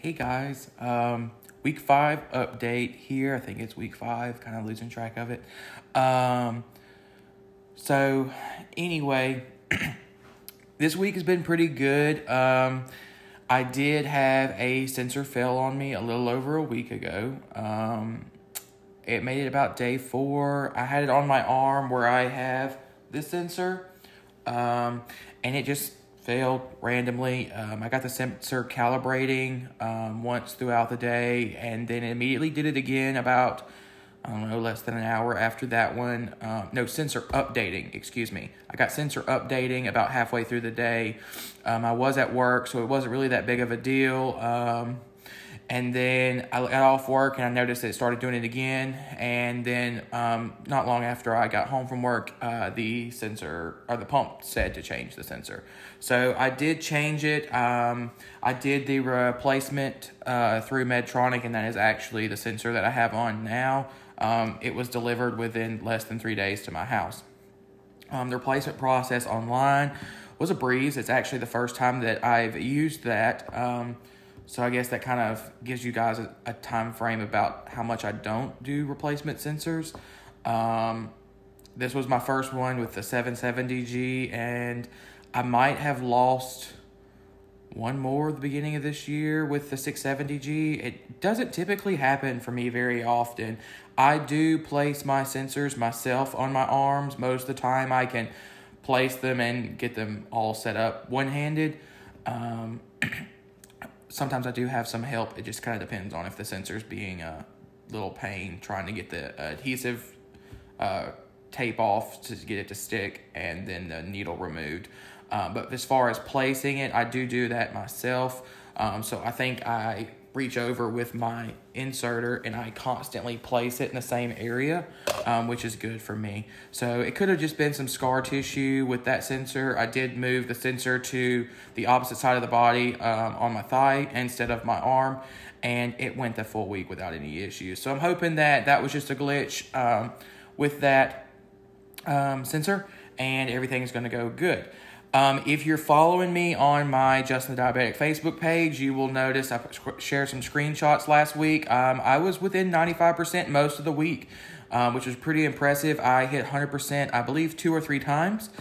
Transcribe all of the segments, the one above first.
Hey guys, week 5 update here. I think it's week 5, kind of losing track of it. So anyway, this week has been pretty good. I did have a sensor fail on me a little over a week ago. It made it about day 4. I had it on my arm where I have this sensor, and it just failed randomly. I got the sensor calibrating once throughout the day, and then immediately did it again about, less than an hour after that one. Sensor updating, excuse me. I got sensor updating about halfway through the day. I was at work, so it wasn't really that big of a deal. And then I got off work and I noticed that it started doing it again. And then not long after I got home from work, the sensor or the pump said to change the sensor. So I did change it. I did the replacement through Medtronic, and that is actually the sensor that I have on now. It was delivered within less than 3 days to my house. The replacement process online was a breeze. It's actually the first time that I've used that. So I guess that kind of gives you guys a time frame about how much I don't do replacement sensors. This was my first one with the 770G, and I might have lost one more at the beginning of this year with the 670G. It doesn't typically happen for me very often. I do place my sensors myself on my arms. Most of the time I can place them and get them all set up one-handed. Sometimes I do have some help. It just kind of depends on if the sensor's being a little pain trying to get the adhesive tape off to get it to stick and then the needle removed. But as far as placing it, I do that myself. So I think I reach over with my inserter and I constantly place it in the same area, which is good for me. So it could have just been some scar tissue with that sensor. I did move the sensor to the opposite side of the body on my thigh instead of my arm, and it went the full week without any issues. So I'm hoping that that was just a glitch with that sensor and everything's going to go good. If you're following me on my Justin the Diabetic Facebook page, you will notice I shared some screenshots last week. I was within 95% most of the week, which was pretty impressive. I hit 100%, I believe, 2 or 3 times.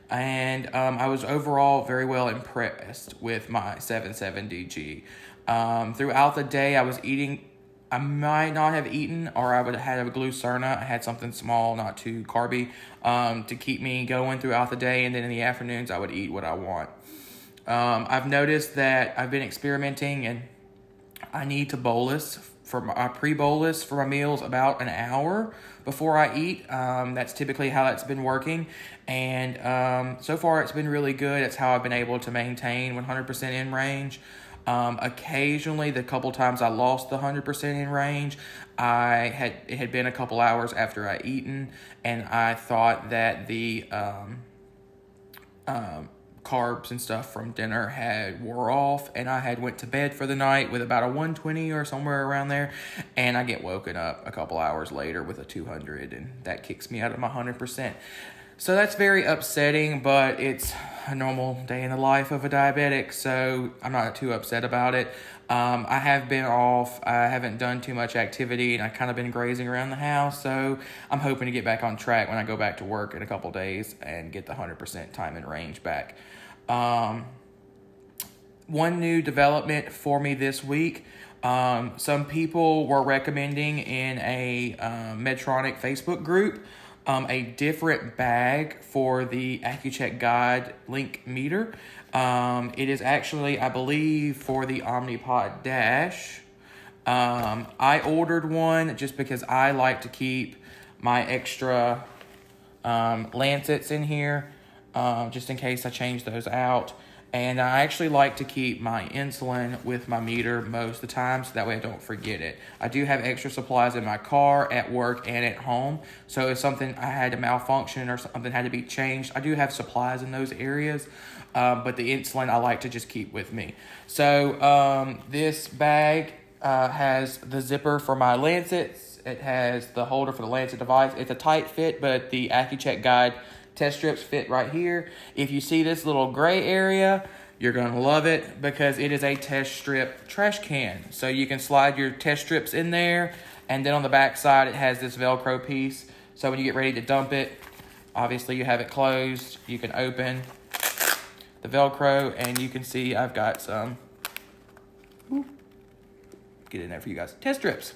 And I was overall very well impressed with my 770G. Throughout the day, I was eating. I might not have eaten, or I would have had a glucerna. I had something small, not too carby, to keep me going throughout the day. And then in the afternoons, I would eat what I want. I've noticed that I've been experimenting, and I need to bolus for my pre-bolus for my meals about an hour before I eat. That's typically how that's been working. And so far, it's been really good. It's how I've been able to maintain 100% in range. Occasionally, the couple times I lost the 100% in range, it had been a couple hours after I eaten, and I thought that the carbs and stuff from dinner had wore off, and I had went to bed for the night with about a 120 or somewhere around there, and I get woken up a couple hours later with a 200, and that kicks me out of my 100%. So that's very upsetting, but it's a normal day in the life of a diabetic, so I'm not too upset about it. I have been off. I haven't done too much activity, and I've kind of been grazing around the house, so I'm hoping to get back on track when I go back to work in a couple days and get the 100% time in range back. One new development for me this week. Some people were recommending in a Medtronic Facebook group a different bag for the Accu-Check Guide link meter. It is actually, I believe, for the Omnipod Dash. I ordered one just because I like to keep my extra lancets in here, just in case I change those out. And I actually like to keep my insulin with my meter most of the time, so that way I don't forget it. I do have extra supplies in my car, at work, and at home. So if something I had to malfunction or something had to be changed, I do have supplies in those areas. But the insulin I like to just keep with me. So this bag has the zipper for my lancets. It has the holder for the lancet device. It's a tight fit, but the Accu-Check Guide test strips fit right here. If you see this little gray area, You're going to love it because it is a test strip trash can. So you can slide your test strips in there, and then on the back side it has this Velcro piece. So when you get ready to dump it, obviously you have it closed. You can open the Velcro, and you can see I've got some, get in there for you guys, test strips.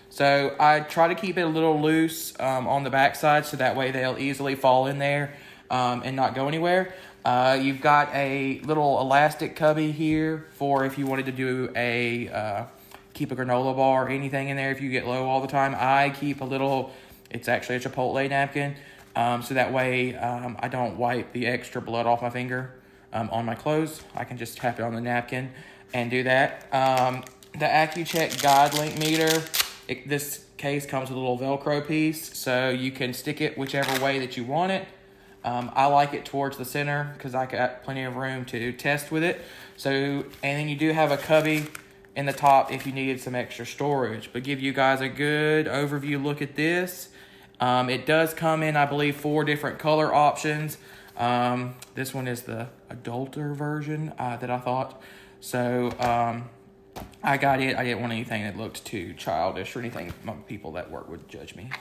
So I try to keep it a little loose on the back side, so that way they'll easily fall in there and not go anywhere. You've got a little elastic cubby here for if you wanted to do a keep a granola bar or anything in there if you get low all the time. I keep a little, it's actually a Chipotle napkin, so that way I don't wipe the extra blood off my finger on my clothes. I can just tap it on the napkin and do that. The AccuCheck Guide Link Meter, this case comes with a little Velcro piece, so you can stick it whichever way that you want it. I like it towards the center because I got plenty of room to test with it. So, and then you do have a cubby in the top if you needed some extra storage. But give you guys a good overview look at this. It does come in, I believe, 4 different color options. This one is the adulter version that I thought. So, I got it. I didn't want anything that looked too childish or anything. My people that work would judge me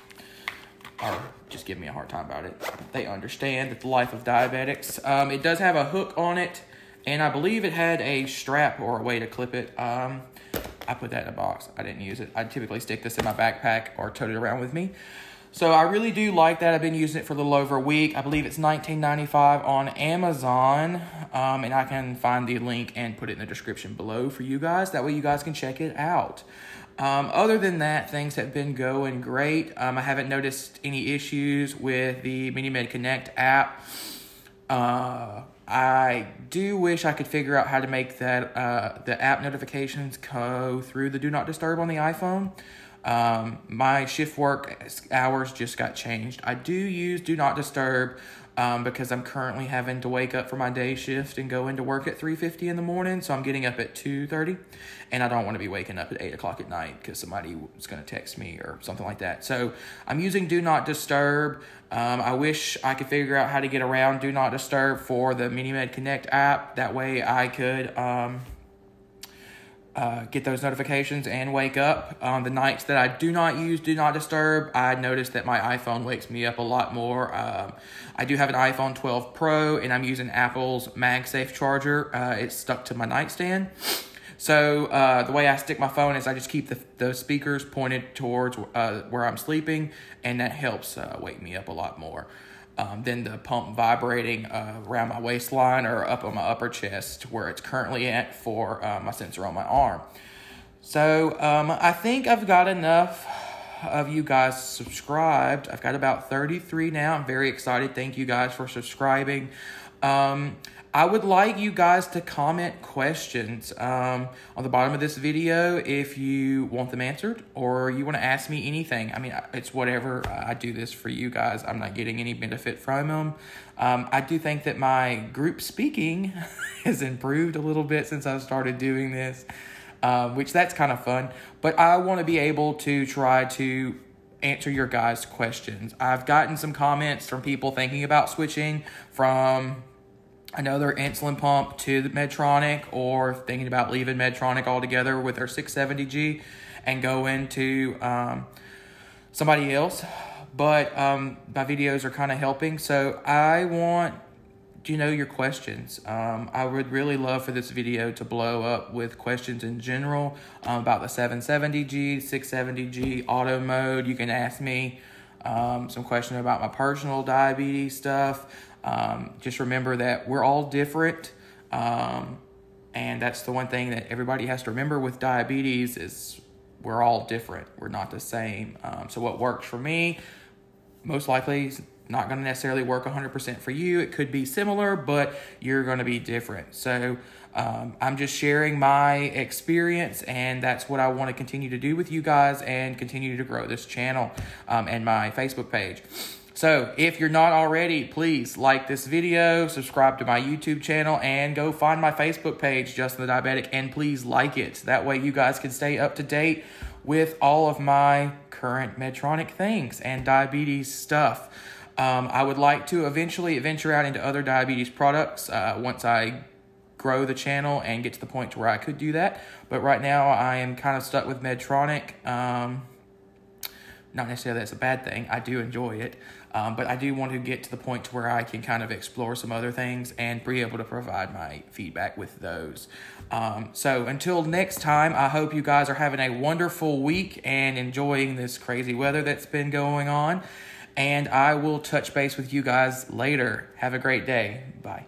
or just give me a hard time about it. They understand that the life of diabetics. It does have a hook on it, and I believe it had a strap or a way to clip it. I put that in a box. I didn't use it. I typically stick this in my backpack or tote it around with me. So I really do like that. I've been using it for a little over a week. I believe it's $19.95 on Amazon. And I can find the link and put it in the description below for you guys. That way you guys can check it out. Other than that, things have been going great. I haven't noticed any issues with the MiniMed Connect app. I do wish I could figure out how to make that the app notifications go through the Do Not Disturb on the iPhone. My shift work hours just got changed. I do use Do Not Disturb because I'm currently having to wake up for my day shift and go into work at 3:50 in the morning. So I'm getting up at 2:30, and I don't want to be waking up at 8 o'clock at night because somebody is going to text me or something like that. So I'm using Do Not Disturb. I wish I could figure out how to get around Do Not Disturb for the MiniMed Connect app. That way I could get those notifications and wake up. The nights that I do not use Do Not Disturb, I notice that my iPhone wakes me up a lot more. I do have an iPhone 12 Pro, and I'm using Apple's MagSafe charger. It's stuck to my nightstand. So the way I stick my phone is I just keep the speakers pointed towards where I'm sleeping, and that helps wake me up a lot more. Than the pump vibrating around my waistline or up on my upper chest where it's currently at for my sensor on my arm. So I think I've got enough of you guys subscribed. I've got about 33 now. I'm very excited. Thank you guys for subscribing. I would like you guys to comment questions on the bottom of this video if you want them answered or you want to ask me anything. I mean, it's whatever. I do this for you guys. I'm not getting any benefit from them. I do think that my group speaking has improved a little bit since I started doing this, which that's kind of fun. But I want to be able to try to answer your guys' questions. I've gotten some comments from people thinking about switching from another insulin pump to the Medtronic, or thinking about leaving Medtronic altogether with their 670G and going to somebody else. But my videos are kind of helping, so I want to know your questions. I would really love for this video to blow up with questions in general about the 770G, 670G, auto mode. You can ask me some questions about my personal diabetes stuff. Just remember that we're all different. And that's the one thing that everybody has to remember with diabetes is we're all different. We're not the same. So what works for me, most likely is not going to necessarily work 100% for you. It could be similar, but you're going to be different. So I'm just sharing my experience, and that's what I want to continue to do with you guys and continue to grow this channel and my Facebook page. So if you're not already, please like this video, subscribe to my YouTube channel, and go find my Facebook page, Justin the Diabetic, and please like it. That way you guys can stay up to date with all of my current Medtronic things and diabetes stuff. I would like to eventually venture out into other diabetes products once I grow the channel and get to the point to where I could do that. But right now I am kind of stuck with Medtronic. Not necessarily that's a bad thing. I do enjoy it. But I do want to get to the point to where I can kind of explore some other things and be able to provide my feedback with those. So until next time, I hope you guys are having a wonderful week and enjoying this crazy weather that's been going on. And I will touch base with you guys later. Have a great day. Bye.